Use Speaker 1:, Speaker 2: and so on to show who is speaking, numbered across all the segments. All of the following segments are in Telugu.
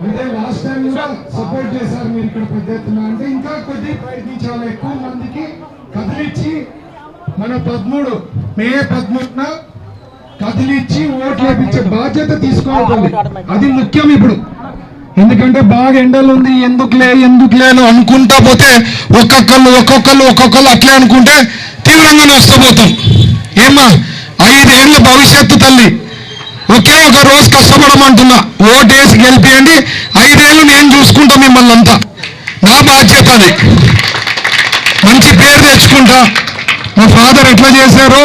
Speaker 1: అంటే లాస్ట్ టైం కూడా సపోర్ట్ చేశారు మీరు ఇక్కడ పెద్ద ఎత్తున. అంటే ఇంకా కొద్ది చాలా ఎక్కువ మందికి కదిలిచ్చి మన మే 13న కదిలిచ్చి ఓట్లు వేయించే బాధ్యత తీసుకోవాలి. అది ముఖ్యం ఇప్పుడు. ఎందుకంటే బాగా ఎండలు ఉంది, ఎందుకులే అని అనుకుంటా పోతే ఒక్కొక్కళ్ళు అట్లే అనుకుంటే తీవ్రంగా నష్టపోతాం. ఏమ్మా 5 ఏళ్ళ భవిష్యత్తు తల్లి, ఒకే ఒక రోజు కష్టపడమంటున్నా. ఓటేసి గెలిపియండి, 5 ఏళ్ళు నేను చూసుకుంటా మిమ్మల్ని అంతా. నా బాధ్యత అది. మంచి పేరు తెచ్చుకుంటా. మా ఫాదర్ ఎట్లా చేశారో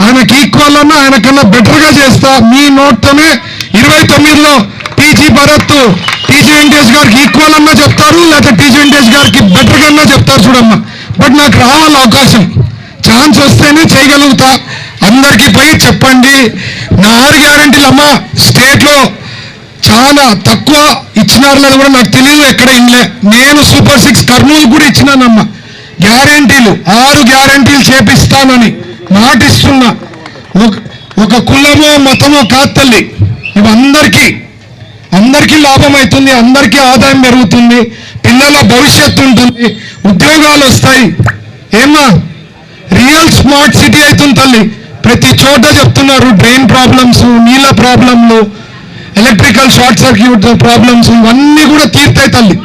Speaker 1: ఆయనకి ఈక్వల్ అన్నా ఆయనకన్నా బెటర్గా చేస్తా. మీ నోట్తోనే 29లో టీజీ భరత్ టీజీ వెంకటేష్ గారికి ఈక్వల్ అన్నా చెప్తారు, లేకపోతే టీజీ వెంకటేష్ గారికి బెటర్గా అన్నా చెప్తారు చూడమ్మా. బట్ నాకు రావాలి అవకాశం, ఛాన్స్ వస్తేనే చేయగలుగుతా. అందరికీ పోయి చెప్పండి. నా 6 గ్యారంటీలు అమ్మా స్టేట్లో చాలా తక్కువ ఇచ్చినారు లేదు కూడా నాకు తెలియదు, ఎక్కడ ఇన్లే. నేను సూపర్ 6 కర్నూలు కూడా ఇచ్చినానమ్మా. గ్యారంటీలు 6 గ్యారంటీలు చేపిస్తానని మాటిస్తున్నా. ఒక కులమో మతమో కాదు తల్లి, ఇవి అందరికీ లాభం అవుతుంది, అందరికీ ఆదాయం పెరుగుతుంది, పిల్లల భవిష్యత్తు ఉంటుంది, ఉద్యోగాలు వస్తాయి. ఏమా రియల్ స్మార్ట్ సిటీ అవుతుంది తల్లి. ప్రతి చోట చెప్తున్నారు డ్రైన్ ప్రాబ్లమ్స్, నీళ్ళ ప్రాబ్లంలు, ఎలక్ట్రికల్ షార్ట్ సర్క్యూట్ ప్రాబ్లమ్స్, ఇవన్నీ కూడా తీర్తాయి తల్లి.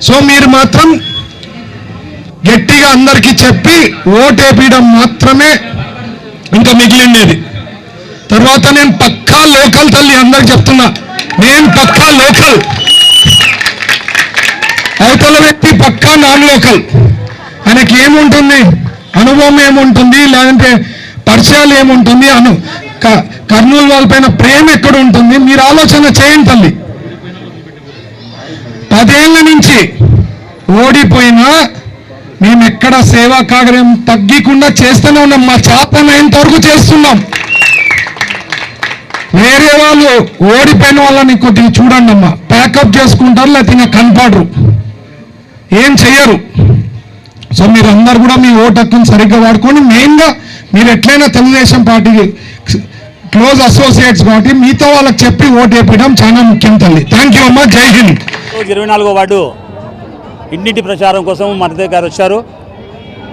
Speaker 1: సో మీరు మాత్రం గట్టిగా అందరికీ చెప్పి ఓటేపీయడం మాత్రమే ఇంకా మిగిలిండేది. తర్వాత నేను పక్కా లోకల్ తల్లి, అందరికి చెప్తున్నా నేను పక్కా లోకల్. అవతల వ్యక్తి పక్కా నాన్ లోకల్. ఆయనకి ఏముంటుంది, అనుభవం ఏముంటుంది, లేదంటే పరిచయాలు ఏముంటుంది, కర్నూలు వాళ్ళపైన ప్రేమ ఎక్కడ ఉంటుంది, మీరు ఆలోచన చేయండి తల్లి. 10 ఏళ్ల నుంచి ఓడిపోయినా మేము ఎక్కడ సేవా కార్యం తగ్గకుండా చేస్తూనే ఉన్నాం. మా చేతనైనంత వరకు చేస్తున్నాం. వేరే వాళ్ళు ఓడిపోయిన వాళ్ళని కొద్దిగా చూడండి అమ్మా, ప్యాకప్ చేసుకుంటారు, లేకపోతే ఇంకా కనపడరు, ఏం చెయ్యరు. సో మీరు అందరు కూడా మీ ఓటు హక్కును సరిగ్గా వాడుకొని, మెయిన్గా మీరు ఎట్లయినా తెలుగుదేశం పార్టీకి క్లోజ్ అసోసియేట్స్ కాబట్టి మీతో వాళ్ళకి చెప్పి ఓటు వేయడం చాలా ముఖ్యం తల్లి. థ్యాంక్ యూ అమ్మా. జై హింద్.
Speaker 2: 24వ వార్డు ఇంటింటి ప్రచారం కోసం మరదే గారు వచ్చారు.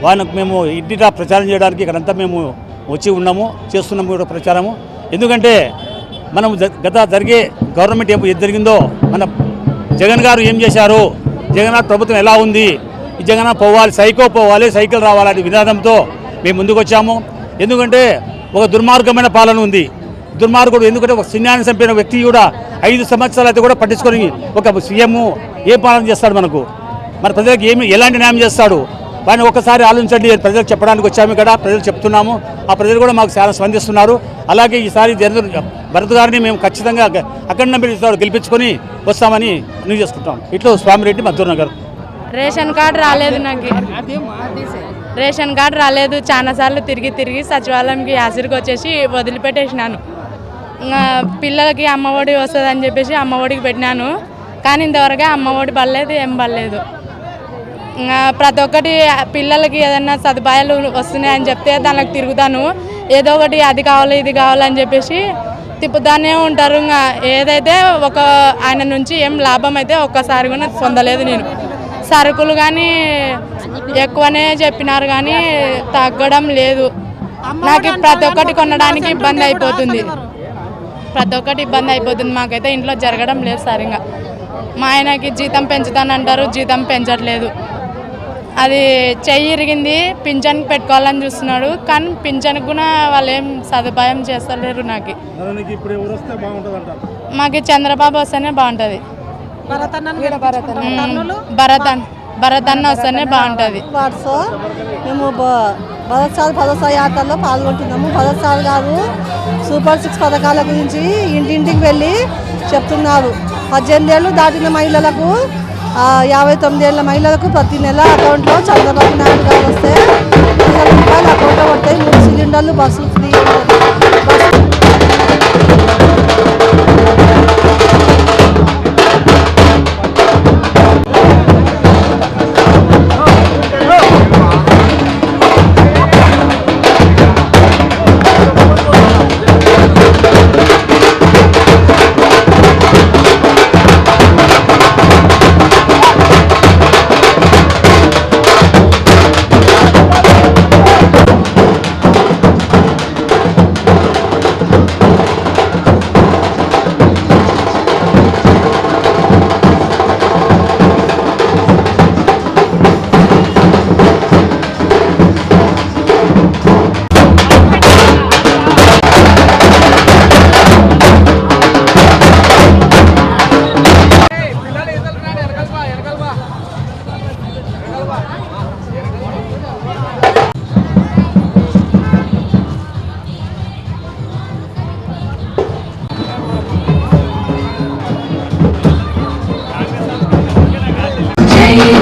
Speaker 2: వాళ్ళకు మేము ఇంటింటా ప్రచారం చేయడానికి ఇక్కడంతా మేము వచ్చి ఉన్నాము, చేస్తున్నాము కూడా ప్రచారము. ఎందుకంటే మనం గత జరిగే గవర్నమెంట్ ఏం జరిగిందో, మన జగన్ గారు ఏం చేశారు, జగన్ ప్రభుత్వం ఎలా ఉంది, ఈ జగన్ పోవాలి, సైకిల్ రావాలనే విధానంతో మేము ముందుకు వచ్చాము. ఎందుకంటే ఒక దుర్మార్గమైన పాలన ఉంది. దుర్మార్గుడు ఎందుకంటే ఒక సైన్యాన్ని చంపిన వ్యక్తి కూడా 5 సంవత్సరాలు అయితే కూడా పట్టించుకొని ఒక సీఎం ఏ పాలన చేస్తాడు, మన ప్రజలకు ఎలాంటి న్యాయం చేస్తాడు, వాడిని ఒకసారి ఆలోచించండి. ప్రజలకు చెప్పడానికి వచ్చాము ఇక్కడ, ప్రజలు చెప్తున్నాము. ఆ ప్రజలు కూడా మాకు చాలా స్పందిస్తున్నారు. అలాగే ఈసారి భరత్ గారిని మేము ఖచ్చితంగా అఖండ గెలిపించుకొని వస్తామని నేను చేసుకుంటాం. ఇట్లా స్వామిరెడ్డి మద్దూరు నగర్.
Speaker 3: రేషన్ కార్డు రాలేదు, నాకు రేషన్ కార్డు రాలేదు. చాలాసార్లు తిరిగి సచివాలయంకి హాజరుకి వచ్చేసి వదిలిపెట్టేసినాను. పిల్లలకి అమ్మఒడి వస్తుందని చెప్పేసి అమ్మఒడికి పెట్టినాను. కానీ ఇంతవరకు అమ్మఒడి పడలేదు, ఏం పడలేదు. ప్రతి ఒక్కటి పిల్లలకి ఏదన్నా సదుపాయాలు వస్తున్నాయని చెప్తే దానికి తిరుగుతాను. ఏదో ఒకటి అది కావాలి ఇది కావాలని చెప్పేసి తిప్పుతానే ఉంటారు. ఏదైతే ఆయన నుంచి ఏం లాభం అయితే ఒక్కసారి కూడా పొందలేదు. నేను సరుకులు కానీ ఎక్కువనే చెప్పినారు కానీ తగ్గడం లేదు. నాకు ప్రతి ఒక్కటి కొనడానికి ఇబ్బంది అయిపోతుంది. మాకైతే ఇంట్లో జరగడం లేదు సరిగా. మా ఆయనకి జీతం పెంచుతానంటారు, జీతం పెంచట్లేదు. అది చెయ్యి ఇరిగింది, పింఛన్కి పెట్టుకోవాలని చూస్తున్నాడు. కానీ పింఛన్కి కూడా వాళ్ళు ఏం సదుపాయం చేస్తలేరు. మాకు చంద్రబాబు వస్తేనే బాగుంటుంది. భరత్ అన్న వస్తేనే బాగుంటుంది.
Speaker 4: మేము భరోసా యాత్రలో పాల్గొంటున్నాము. భరోసా గారు సూపర్ 6 పథకాల గురించి ఇంటింటికి వెళ్ళి చెప్తున్నారు. 18 ఏళ్ళు దాటిన మహిళలకు 59 ఏళ్ళ మహిళలకు ప్రతి నెల అకౌంట్లో చంద్రబాబు నాయుడు గారు వస్తే 1,000 రూపాయలు అకౌంట్లో పడతాయి. 3 సిలిండర్లు బస్సులు ఫ్రీ.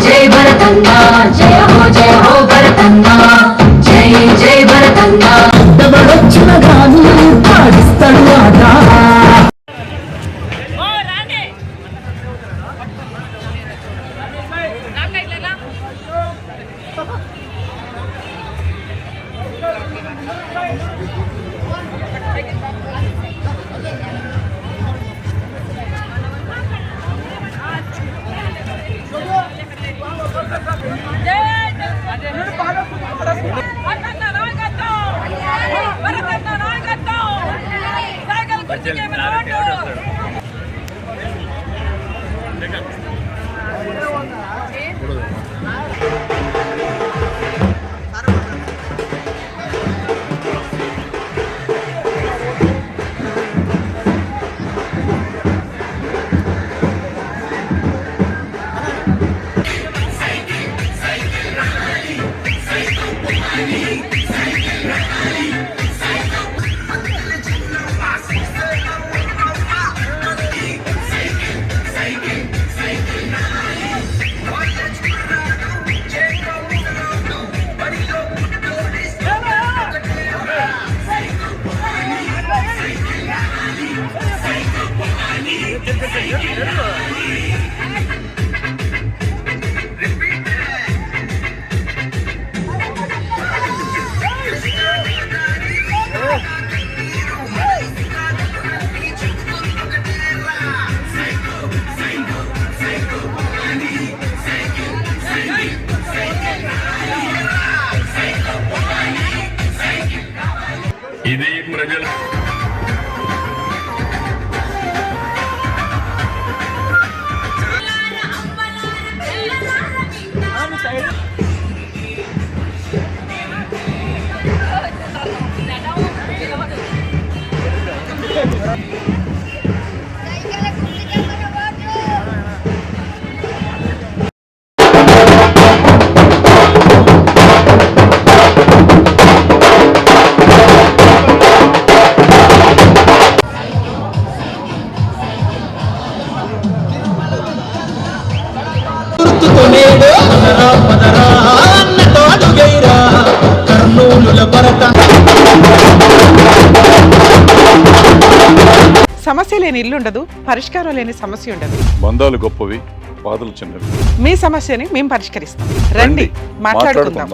Speaker 5: जय भरतन्ना जय हो भरतन्ना जय जय भरतन्ना दबड़ొచ్చిన గాని పాడిస్తాడు ఆట
Speaker 6: ఇది ప్రజల
Speaker 7: సమస్య లేని ఇల్లు ఉండదు, పరిష్కారం లేని సమస్య ఉండదు.
Speaker 6: బంధాలు గొప్పవి, బాధలు చిన్నవి.
Speaker 7: మీ సమస్యని మేము పరిష్కరిస్తాం. రండి మాట్లాడుకుందాం.